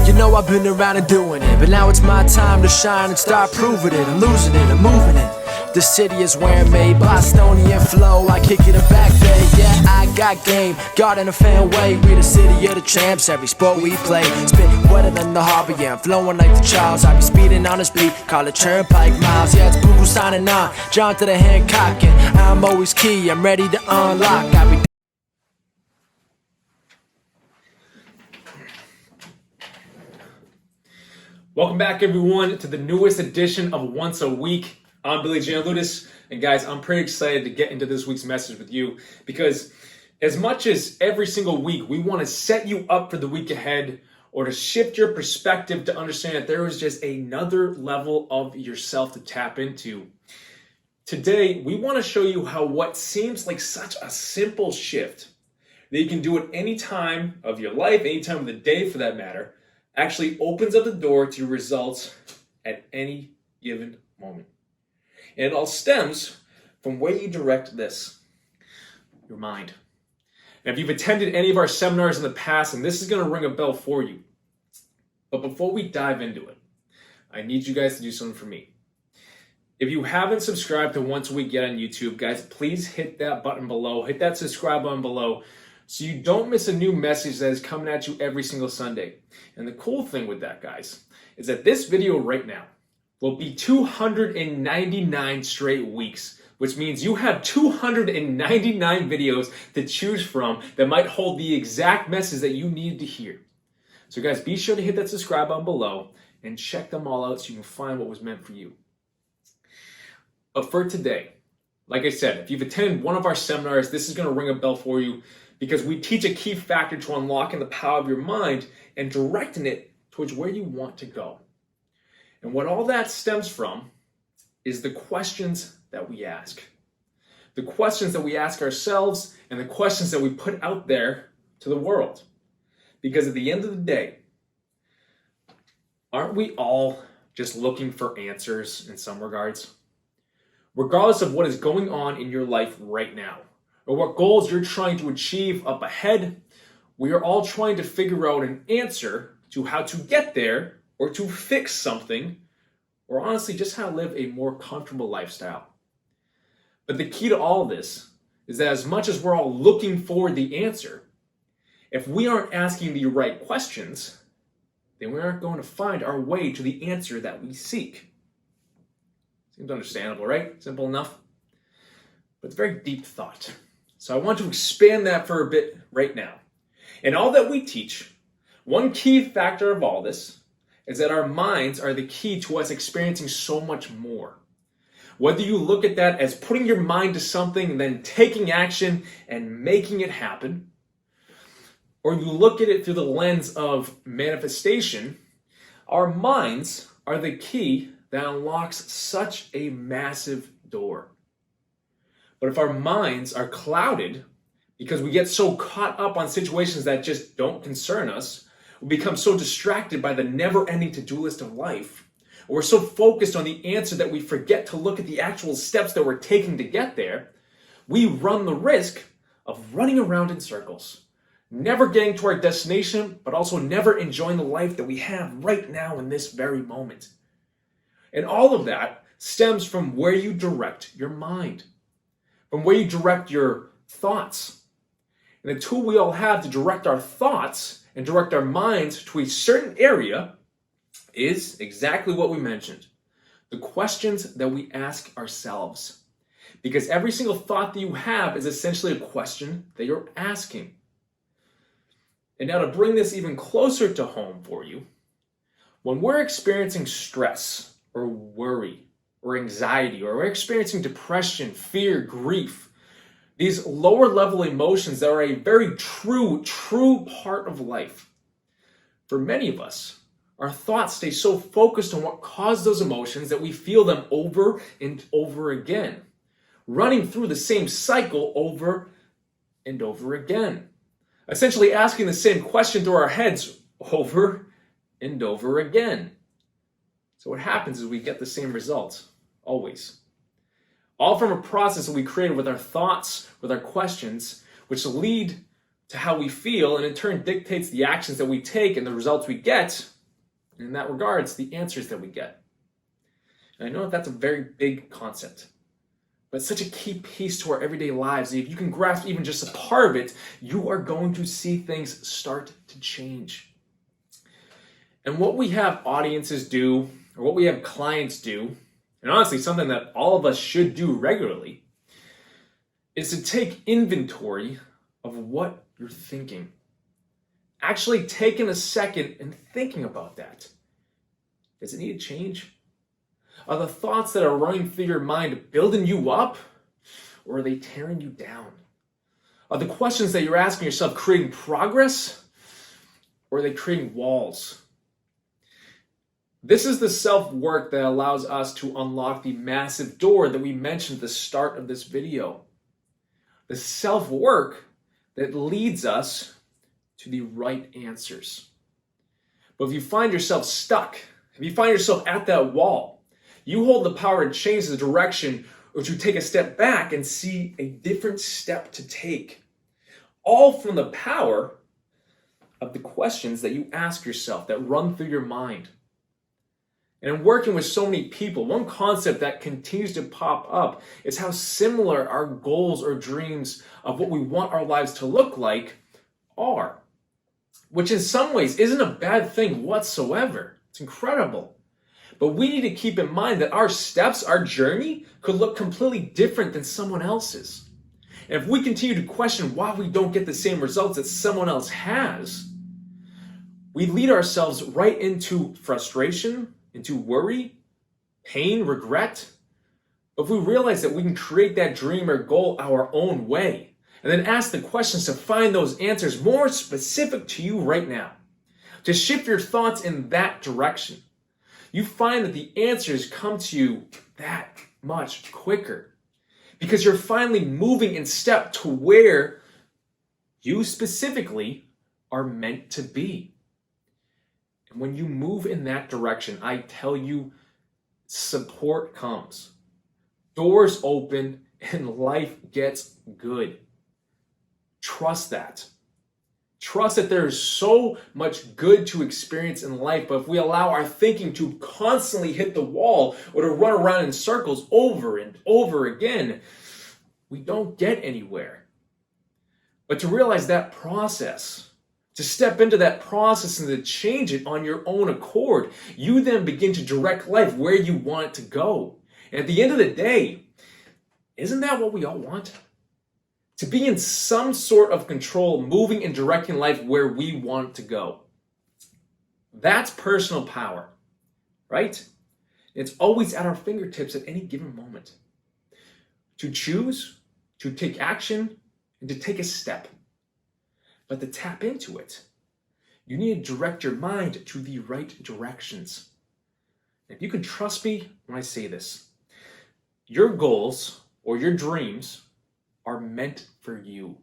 You know I've been around and doing it, but now it's my time to shine and start proving it. I'm losing it, I'm moving it. The city is where I'm made, Bostonian flow, I kick it a back day. Yeah, I got game, God in a fan way. We the city of the champs, every sport we play. Spit wetter than the harbor, yeah, I'm flowing like the Charles. I be speeding on this beat, call it Turnpike Miles. Yeah, it's Boo signing on, John to the Hancock, and I'm always key, I'm ready to unlock. I be Welcome back, everyone, to the newest edition of Once a Week. I'm Billy Gianlutis, and guys, I'm pretty excited to get into this week's message with you because as much as every single week we want to set you up for the week ahead or to shift your perspective to understand that there is just another level of yourself to tap into. Today, we want to show you how what seems like such a simple shift that you can do at any time of your life, any time of the day for that matter, actually opens up the door to results at any given moment. And it all stems from where you direct this, your mind. Now, if you've attended any of our seminars in the past, and this is going to ring a bell for you, but before we dive into it, I need you guys to do something for me. If you haven't subscribed to Once a Week yet on YouTube, guys, please hit that button below, hit that subscribe button below, so you don't miss a new message that is coming at you every single Sunday. And the cool thing with that, guys, is that this video right now will be 299 straight weeks, which means you have 299 videos to choose from that might hold the exact message that you need to hear. So guys, be sure to hit that subscribe button below and check them all out so you can find what was meant for you. But for today, like I said, if you've attended one of our seminars, this is going to ring a bell for you, because we teach a key factor to unlocking the power of your mind and directing it towards where you want to go. And what all that stems from is the questions that we ask. The questions that we ask ourselves and the questions that we put out there to the world. Because at the end of the day, aren't we all just looking for answers in some regards? Regardless of what is going on in your life right now, or what goals you're trying to achieve up ahead, we are all trying to figure out an answer to how to get there, or to fix something, or honestly just how to live a more comfortable lifestyle. But the key to all of this is that as much as we're all looking for the answer, if we aren't asking the right questions, then we aren't going to find our way to the answer that we seek. Seems understandable, right? Simple enough. But it's very deep thought. So I want to expand that for a bit right now. And all that we teach, one key factor of all this is that our minds are the key to us experiencing so much more. Whether you look at that as putting your mind to something and then taking action and making it happen, or you look at it through the lens of manifestation, our minds are the key that unlocks such a massive door. But if our minds are clouded because we get so caught up on situations that just don't concern us, we become so distracted by the never-ending to-do list of life, or we're so focused on the answer that we forget to look at the actual steps that we're taking to get there, we run the risk of running around in circles, never getting to our destination, but also never enjoying the life that we have right now in this very moment. And all of that stems from where you direct your mind, from where you direct your thoughts. And the tool we all have to direct our thoughts and direct our minds to a certain area is exactly what we mentioned. The questions that we ask ourselves. Because every single thought that you have is essentially a question that you're asking. And now to bring this even closer to home for you, when we're experiencing stress or worry or anxiety, or we're experiencing depression, fear, grief, these lower level emotions that are a very true part of life. For many of us, our thoughts stay so focused on what caused those emotions that we feel them over and over again, running through the same cycle over and over again, essentially asking the same question through our heads over and over again. So what happens is we get the same results always. All from a process that we created with our thoughts, with our questions, which lead to how we feel, and in turn dictates the actions that we take and the results we get, and in that regards, the answers that we get. And I know that's a very big concept, but it's such a key piece to our everyday lives. If you can grasp even just a part of it, you are going to see things start to change. And what we have audiences do, or what we have clients do, and honestly something that all of us should do regularly, is to take inventory of what you're thinking. Actually taking a second and thinking about that. Does it need to change? Are the thoughts that are running through your mind building you up, or are they tearing you down? Are the questions that you're asking yourself creating progress, or are they creating walls? This is the self-work that allows us to unlock the massive door that we mentioned at the start of this video. The self-work that leads us to the right answers. But if you find yourself stuck, if you find yourself at that wall, you hold the power to change the direction or to take a step back and see a different step to take. All from the power of the questions that you ask yourself that run through your mind. And in working with so many people, one concept that continues to pop up is how similar our goals or dreams of what we want our lives to look like are. Which in some ways isn't a bad thing whatsoever. It's incredible. But we need to keep in mind that our steps, our journey, could look completely different than someone else's. And if we continue to question why we don't get the same results that someone else has, we lead ourselves right into frustration, into worry, pain, regret. But if we realize that we can create that dream or goal our own way, and then ask the questions to find those answers more specific to you right now, to shift your thoughts in that direction, you find that the answers come to you that much quicker. Because you're finally moving in step to where you specifically are meant to be. And when you move in that direction, I tell you, support comes. Doors open and life gets good. Trust that. Trust that there is so much good to experience in life, but if we allow our thinking to constantly hit the wall or to run around in circles over and over again, we don't get anywhere. But to realize that process, to step into that process and to change it on your own accord, you then begin to direct life where you want it to go. And at the end of the day, isn't that what we all want? To be in some sort of control, moving and directing life where we want to go. That's personal power, right? It's always at our fingertips at any given moment. To choose, to take action, and to take a step. But to tap into it, you need to direct your mind to the right directions. If you can trust me when I say this, your goals or your dreams are meant for you.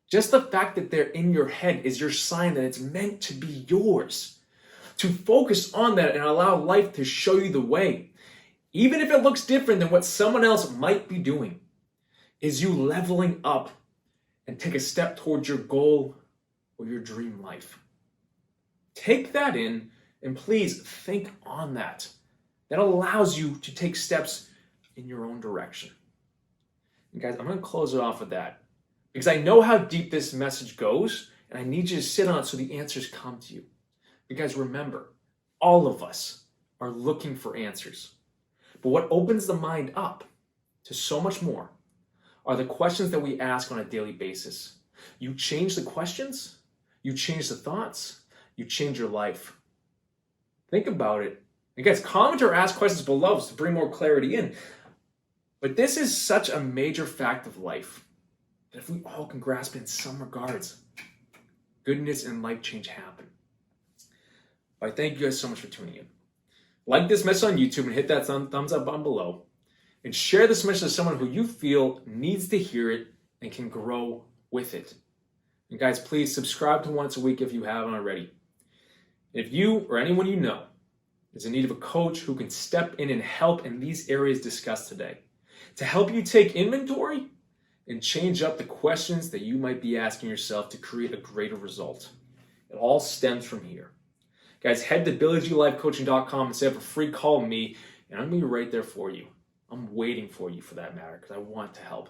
Just the fact that they're in your head is your sign that it's meant to be yours. To focus on that and allow life to show you the way, even if it looks different than what someone else might be doing, is you leveling up and take a step towards your goal or your dream life. Take that in and please think on that. That allows you to take steps in your own direction. And guys, I'm going to close it off with that because I know how deep this message goes and I need you to sit on it so the answers come to you. Because remember, all of us are looking for answers. But what opens the mind up to so much more are the questions that we ask on a daily basis. You change the questions, you change the thoughts, you change your life. Think about it. And guys, comment or ask questions below to bring more clarity in. But this is such a major fact of life that if we all can grasp it in some regards, goodness and life change happen. I thank you guys so much for tuning in. Like this message on YouTube and hit that thumbs up button below. And share this message with someone who you feel needs to hear it and can grow with it. And guys, please subscribe to Once a Week if you haven't already. And if you or anyone you know is in need of a coach who can step in and help in these areas discussed today, to help you take inventory and change up the questions that you might be asking yourself to create a greater result. It all stems from here. Guys, head to BillyGLifeCoaching.com and set up a free call with me, and I'm going to be right there for you. I'm waiting for you for that matter because I want to help.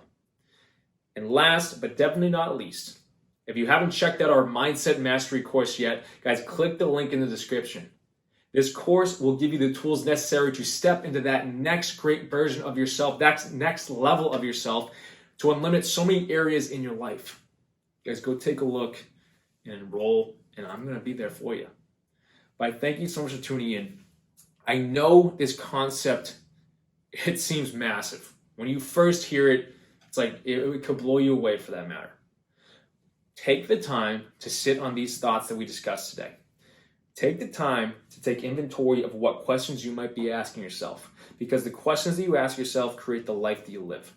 And last, but definitely not least, if you haven't checked out our Mindset Mastery course yet, guys, click the link in the description. This course will give you the tools necessary to step into that next great version of yourself, that next level of yourself, to unlimit so many areas in your life. Guys, go take a look and enroll, and I'm going to be there for you. But thank you so much for tuning in. I know this concept, it seems massive. When you first hear it, it's like it could blow you away for that matter. Take the time to sit on these thoughts that we discussed today. Take the time to take inventory of what questions you might be asking yourself, because the questions that you ask yourself create the life that you live.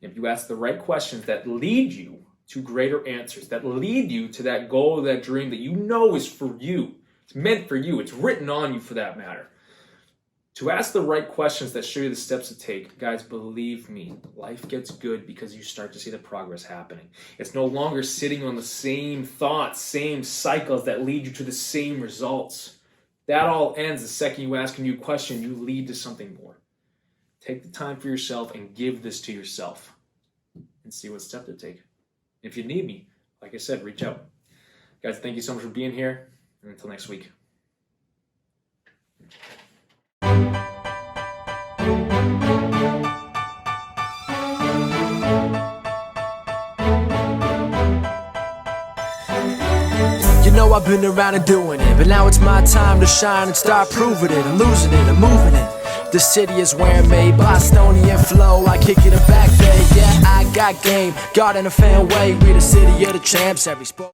If you ask the right questions that lead you to greater answers, that lead you to that goal or that dream that you know is for you, it's meant for you, it's written on you for that matter. To ask the right questions that show you the steps to take, guys, believe me, life gets good because you start to see the progress happening. It's no longer sitting on the same thoughts, same cycles that lead you to the same results. That all ends the second you ask a new question, you lead to something more. Take the time for yourself and give this to yourself and see what step to take. If you need me, like I said, reach out. Guys, thank you so much for being here, and until next week. You know I've been around and doing it, but now it's my time to shine and start proving it. I'm losing it, I'm moving it. The city is where I'm made, Bostonian flow, I kick it a back day. Yeah, I got game, God in a fan way. We the city of the champs, every sport.